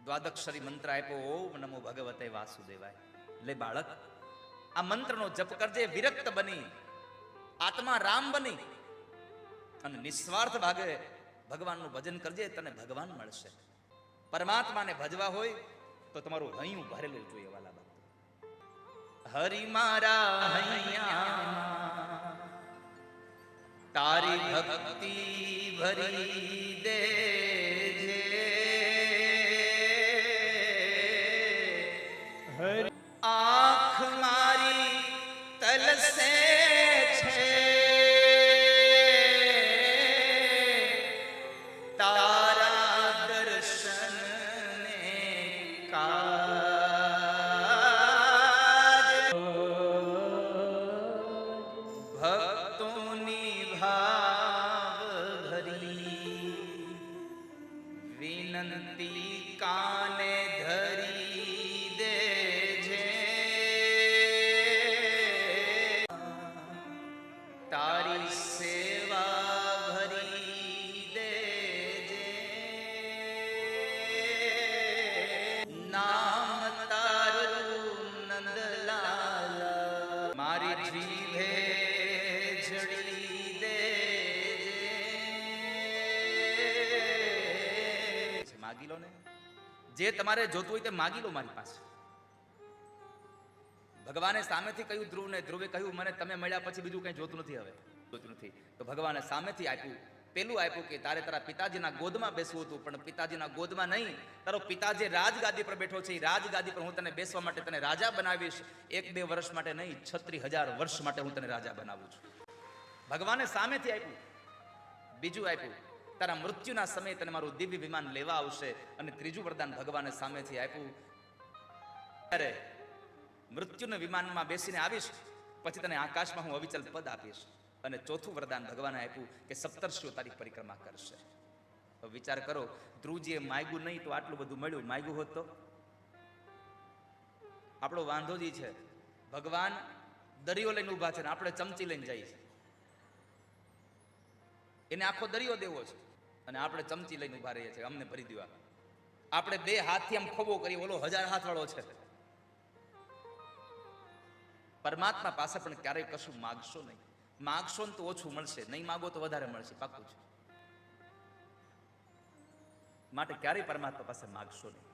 દ્વાદક્ષરી મંત્ર આપ્યો, ઓમ નમો ભગવતે વાસુદેવાય. લે બાળક, આ મંત્રનો જપ કરજે, વિરક્ત બની, આત્મા રામ બની અને નિસ્વાર્થ ભાગે ભગવાનનું ભજન કરજે, તને ભગવાન મળશે. પરમાત્માને ભજવા હોય તો તમારું હૈયું ભરેલું જોઈએ વાલા ભક્તો. હરિ મારા હૈયા તારી ભક્તિ ભરી દેજે, હરિ આંખ મારી તલસે છે, તારા દર્શન ને કાજ, ભક્તોની ભાવ ભરી વિનંતી કાને ધરી દેજે, તારી સેવા ભરી દેજે, નામ તારું નંદલાલ મારી જીભે જડી દેજે. માગી લો ને, જે તમારે જોતું હોય તે માગી લો મારી પાસે. ભગવાને સામેથી કહ્યું ધ્રુવને, ધ્રુવે કહ્યું મને તમે મળ્યા પછી બીજું કંઈ જોતું નથી, હવે જોતું નથી. તો ભગવાને સામેથી આપ્યું, પેલું આપ્યું કે તારે તારા પિતાજીના ગોદમાં બેસવું હતું, પણ પિતાજીના ગોદમાં નહીં, તારો પિતા જે રાજગાદી પર બેઠો છે એ રાજગાદી પર હું તને બેસવા માટે તને રાજા બનાવીશ. 1-2 વર્ષ માટે નહીં, 36,000 વર્ષ માટે હું તને રાજા બનાવું છું. ભગવાને સામેથી આપ્યું. બીજું આપ્યું, તારા મૃત્યુના સમયે તને મારું દિવ્ય વિમાન લેવા આવશે. અને ત્રીજું વરદાન ભગવાને સામેથી આપ્યું, અરે મૃત્યુના વિમાનમાં બેસીને આવીશ પછી તને આકાશમાં હું અવિચલ પદ આપીશ. અને ચોથું વરદાન ભગવાને આપ્યું કે સપ્તર્ષિઓ તારી પરિક્રમા કરશે. તો વિચાર કરો, ધ્રુવજીએ માગ્યું નહીં તો આટલું બધું મળ્યું, માગ્યું હોત તો? આપણો વાંધોજી છે, ભગવાન દરિયો લઈને ઊભા છે ને આપણે ચમચી લઈને જઈએ છીએ. એને આખો દરિયો દેવો છે અને આપણે ચમચી લઈને ઊભા રહીએ છીએ, અમને ભરી દેવા. આપણે 2 હાથથી આમ ખોબો કરીએ, ઓલો 1000 હાથ વાળો છે. પરમાત્મા પાસે પણ ક્યારેય કશું માગશો નહીં. માગશો ને તો ઓછું મળશે, નહીં માગો તો વધારે મળશે, પાક્કું છે. માટે ક્યારેય પરમાત્મા પાસે માગશો નહીં.